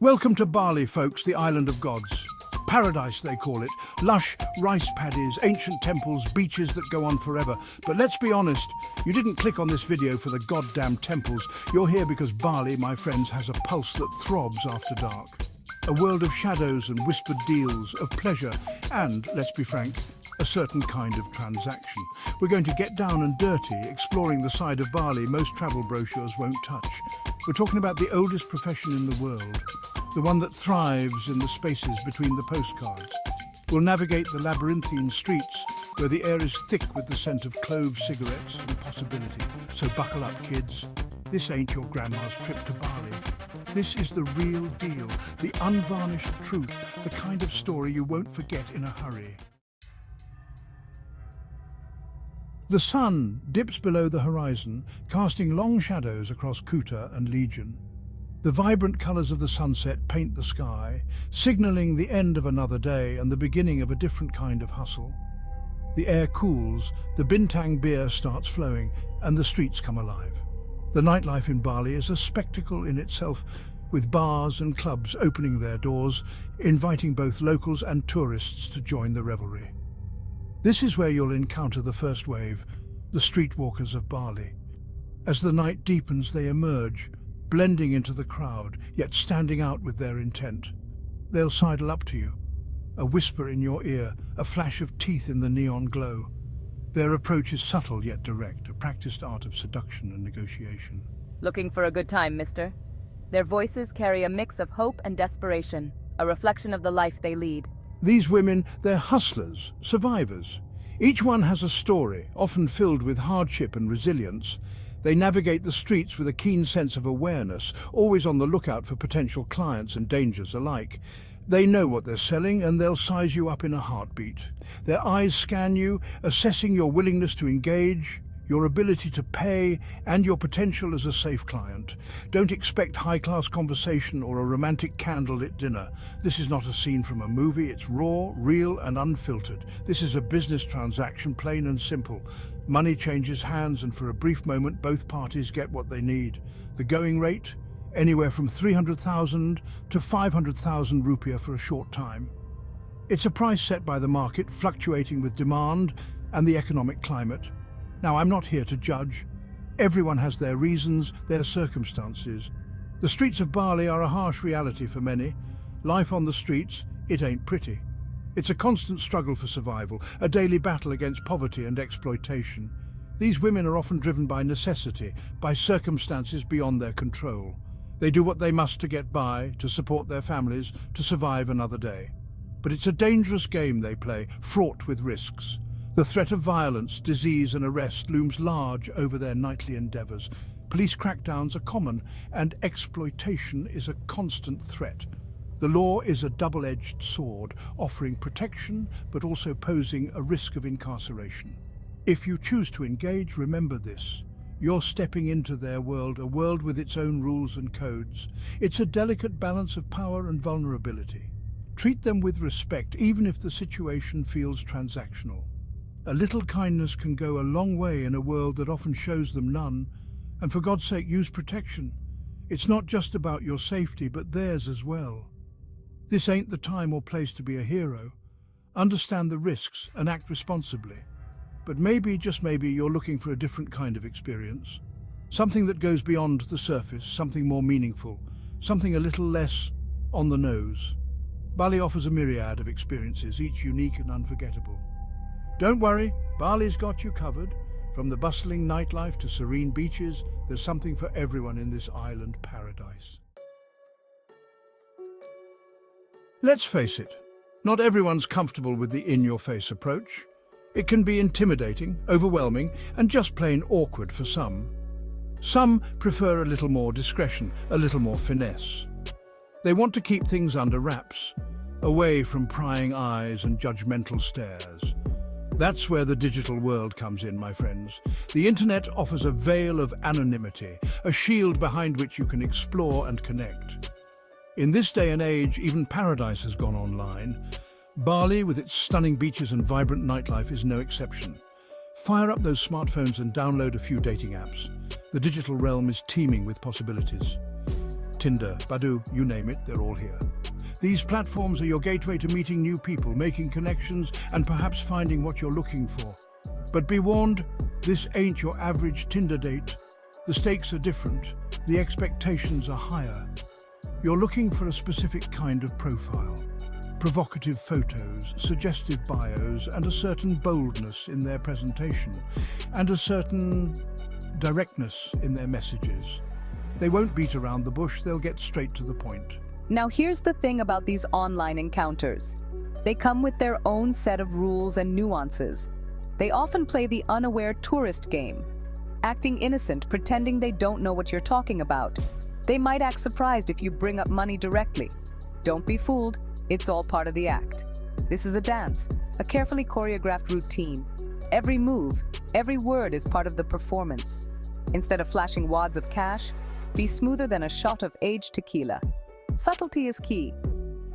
Welcome to Bali, folks, the island of gods. Paradise, they call it. Lush rice paddies, ancient temples, beaches that go on forever. But let's be honest, you didn't click on this video for the goddamn temples. You're here because Bali, my friends, has a pulse that throbs after dark. A world of shadows and whispered deals, of pleasure, and, let's be frank, a certain kind of transaction. We're going to get down and dirty, exploring the side of Bali most travel brochures won't touch. We're talking about the oldest profession in the world, the one that thrives in the spaces between the postcards. We'll navigate the labyrinthine streets where the air is thick with the scent of clove cigarettes and possibility. So buckle up, kids. This ain't your grandma's trip to Bali. This is the real deal, the unvarnished truth, the kind of story you won't forget in a hurry. The sun dips below the horizon, casting long shadows across Kuta and Legion. The vibrant colours of the sunset paint the sky, signalling the end of another day and the beginning of a different kind of hustle. The air cools, the bintang beer starts flowing, and the streets come alive. The nightlife in Bali is a spectacle in itself, with bars and clubs opening their doors, inviting both locals and tourists to join the revelry. This is where you'll encounter the first wave, the streetwalkers of Bali. As the night deepens, they emerge, blending into the crowd, yet standing out with their intent. They'll sidle up to you, a whisper in your ear, a flash of teeth in the neon glow. Their approach is subtle yet direct, a practiced art of seduction and negotiation. Looking for a good time, mister? Their voices carry a mix of hope and desperation, a reflection of the life they lead. These women, they're hustlers, survivors. Each one has a story, often filled with hardship and resilience. They navigate the streets with a keen sense of awareness, always on the lookout for potential clients and dangers alike. They know what they're selling and they'll size you up in a heartbeat. Their eyes scan you, assessing your willingness to engage, your ability to pay, and your potential as a safe client. Don't expect high-class conversation or a romantic candlelit dinner. This is not a scene from a movie. It's raw, real, and unfiltered. This is a business transaction, plain and simple. Money changes hands, and for a brief moment, both parties get what they need. The going rate? Anywhere from 300,000 to 500,000 rupiah for a short time. It's a price set by the market, fluctuating with demand and the economic climate. Now, I'm not here to judge. Everyone has their reasons, their circumstances. The streets of Bali are a harsh reality for many. Life on the streets, it ain't pretty. It's a constant struggle for survival, a daily battle against poverty and exploitation. These women are often driven by necessity, by circumstances beyond their control. They do what they must to get by, to support their families, to survive another day. But it's a dangerous game they play, fraught with risks. The threat of violence, disease and arrest looms large over their nightly endeavours. Police crackdowns are common, and exploitation is a constant threat. The law is a double-edged sword, offering protection but also posing a risk of incarceration. If you choose to engage, remember this. You're stepping into their world, a world with its own rules and codes. It's a delicate balance of power and vulnerability. Treat them with respect, even if the situation feels transactional. A little kindness can go a long way in a world that often shows them none. And for God's sake, use protection. It's not just about your safety, but theirs as well. This ain't the time or place to be a hero. Understand the risks and act responsibly. But maybe, just maybe, you're looking for a different kind of experience. Something that goes beyond the surface, something more meaningful, something a little less on the nose. Bali offers a myriad of experiences, each unique and unforgettable. Don't worry, Bali's got you covered. From the bustling nightlife to serene beaches, there's something for everyone in this island paradise. Let's face it, not everyone's comfortable with the in-your-face approach. It can be intimidating, overwhelming, and just plain awkward for some. Some prefer a little more discretion, a little more finesse. They want to keep things under wraps, away from prying eyes and judgmental stares. That's where the digital world comes in, my friends. The internet offers a veil of anonymity, a shield behind which you can explore and connect. In this day and age, even paradise has gone online. Bali, with its stunning beaches and vibrant nightlife, is no exception. Fire up those smartphones and download a few dating apps. The digital realm is teeming with possibilities. Tinder, Badoo, you name it, they're all here. These platforms are your gateway to meeting new people, making connections, and perhaps finding what you're looking for. But be warned, this ain't your average Tinder date. The stakes are different, the expectations are higher. You're looking for a specific kind of profile. Provocative photos, suggestive bios, and a certain boldness in their presentation, and a certain directness in their messages. They won't beat around the bush, they'll get straight to the point. Now here's the thing about these online encounters. They come with their own set of rules and nuances. They often play the unaware tourist game, acting innocent, pretending they don't know what you're talking about. They might act surprised if you bring up money directly. Don't be fooled, it's all part of the act. This is a dance, a carefully choreographed routine. Every move, every word is part of the performance. Instead of flashing wads of cash, be smoother than a shot of aged tequila. Subtlety is key.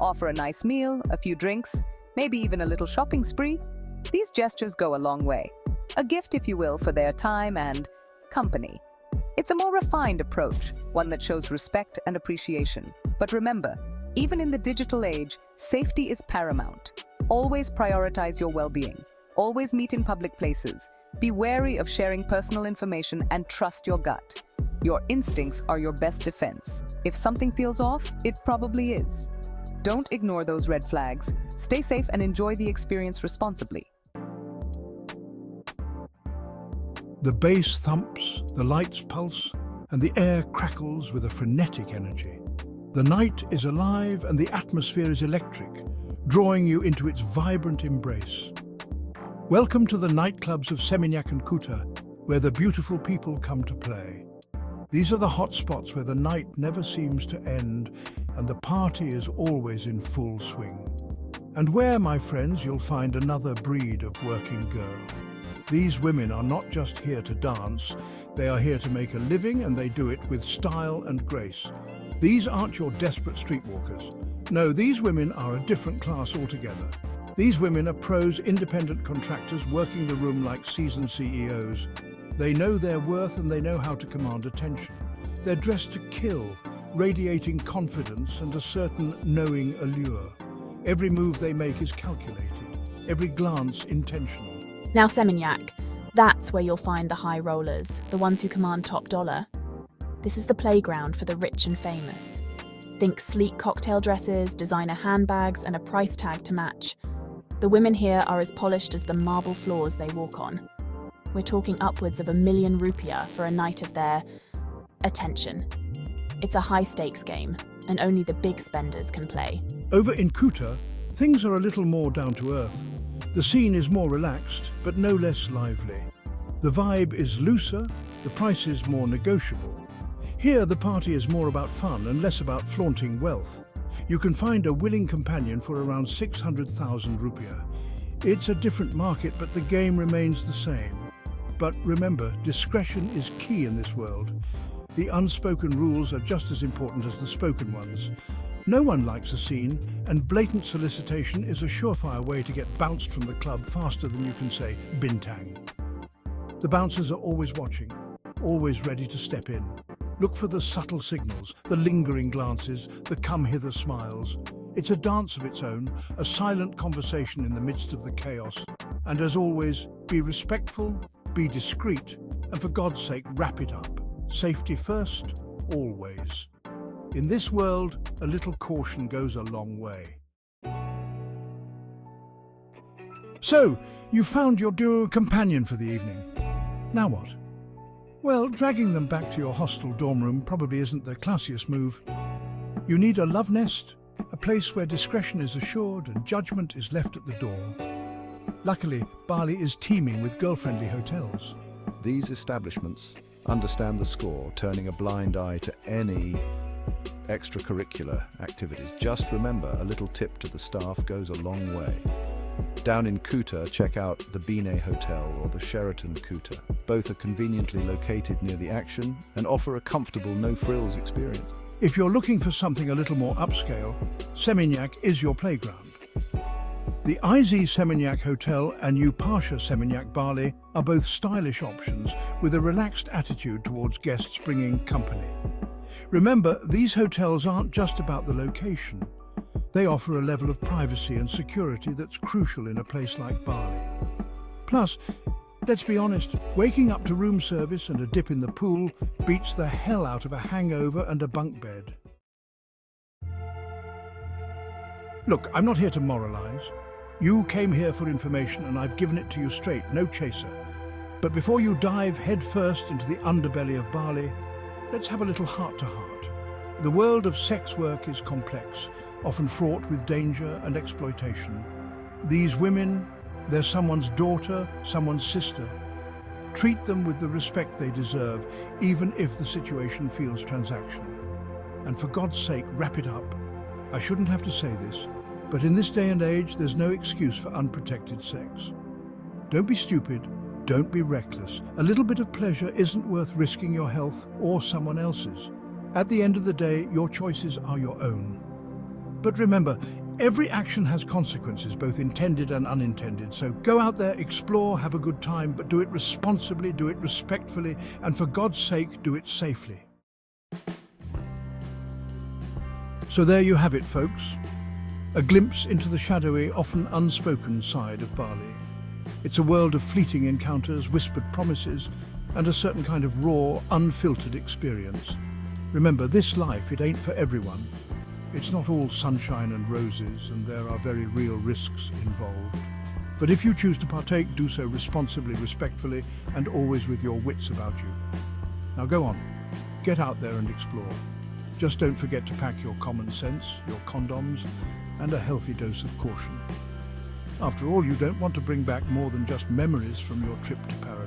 Offer a nice meal, a few drinks, maybe even a little shopping spree. These gestures go a long way. A gift, if you will, for their time and company. It's a more refined approach, one that shows respect and appreciation. But remember, even in the digital age, safety is paramount. Always prioritize your well-being. Always meet in public places. Be wary of sharing personal information and trust your gut. Your instincts are your best defense. If something feels off, it probably is. Don't ignore those red flags. Stay safe and enjoy the experience responsibly. The bass thumps, the lights pulse, and the air crackles with a frenetic energy. The night is alive and the atmosphere is electric, drawing you into its vibrant embrace. Welcome to the nightclubs of Seminyak and Kuta, where the beautiful people come to play. These are the hotspots where the night never seems to end and the party is always in full swing. And where, my friends, you'll find another breed of working girl. These women are not just here to dance, they are here to make a living, and they do it with style and grace. These aren't your desperate streetwalkers. No, these women are a different class altogether. These women are pros, independent contractors working the room like seasoned CEOs. They know their worth and they know how to command attention. They're dressed to kill, radiating confidence and a certain knowing allure. Every move they make is calculated, every glance intentional. Now Seminyak, that's where you'll find the high rollers, the ones who command top dollar. This is the playground for the rich and famous. Think sleek cocktail dresses, designer handbags, and a price tag to match. The women here are as polished as the marble floors they walk on. We're talking upwards of 1 million rupiah for a night of their attention. It's a high-stakes game, and only the big spenders can play. Over in Kuta, things are a little more down to earth. The scene is more relaxed, but no less lively. The vibe is looser, the price is more negotiable. Here, the party is more about fun and less about flaunting wealth. You can find a willing companion for around 600,000 rupiah. It's a different market, but the game remains the same. But remember, discretion is key in this world. The unspoken rules are just as important as the spoken ones. No one likes a scene, and blatant solicitation is a surefire way to get bounced from the club faster than you can say bintang. The bouncers are always watching, always ready to step in. Look for the subtle signals, the lingering glances, the come-hither smiles. It's a dance of its own, a silent conversation in the midst of the chaos. And as always, be respectful, be discreet, and for God's sake, wrap it up. Safety first, always. In this world, a little caution goes a long way. So, you found your duo companion for the evening. Now what? Well, dragging them back to your hostel dorm room probably isn't the classiest move. You need a love nest, a place where discretion is assured and judgment is left at the door. Luckily, Bali is teeming with girl-friendly hotels. These establishments understand the score, turning a blind eye to any extracurricular activities. Just remember, a little tip to the staff goes a long way. Down in Kuta, check out the Bine Hotel or the Sheraton Kuta. Both are conveniently located near the action and offer a comfortable, no-frills experience. If you're looking for something a little more upscale, Seminyak is your playground. The IZ Seminyak Hotel and new Paasha Seminyak Bali are both stylish options with a relaxed attitude towards guests bringing company. Remember, these hotels aren't just about the location. They offer a level of privacy and security that's crucial in a place like Bali. Plus, let's be honest, waking up to room service and a dip in the pool beats the hell out of a hangover and a bunk bed. Look, I'm not here to moralize. You came here for information and I've given it to you straight, no chaser. But before you dive headfirst into the underbelly of Bali, let's have a little heart-to-heart. The world of sex work is complex, often fraught with danger and exploitation. These women, they're someone's daughter, someone's sister. Treat them with the respect they deserve, even if the situation feels transactional. And for God's sake, wrap it up. I shouldn't have to say this, but in this day and age, there's no excuse for unprotected sex. Don't be stupid. Don't be reckless. A little bit of pleasure isn't worth risking your health or someone else's. At the end of the day, your choices are your own. But remember, every action has consequences, both intended and unintended. So go out there, explore, have a good time, but do it responsibly, do it respectfully, and for God's sake, do it safely. So there you have it, folks. A glimpse into the shadowy, often unspoken side of Bali. It's a world of fleeting encounters, whispered promises, and a certain kind of raw, unfiltered experience. Remember, this life, it ain't for everyone. It's not all sunshine and roses, and there are very real risks involved. But if you choose to partake, do so responsibly, respectfully, and always with your wits about you. Now go on, get out there and explore. Just don't forget to pack your common sense, your condoms, and a healthy dose of caution. After all, you don't want to bring back more than just memories from your trip to paradise.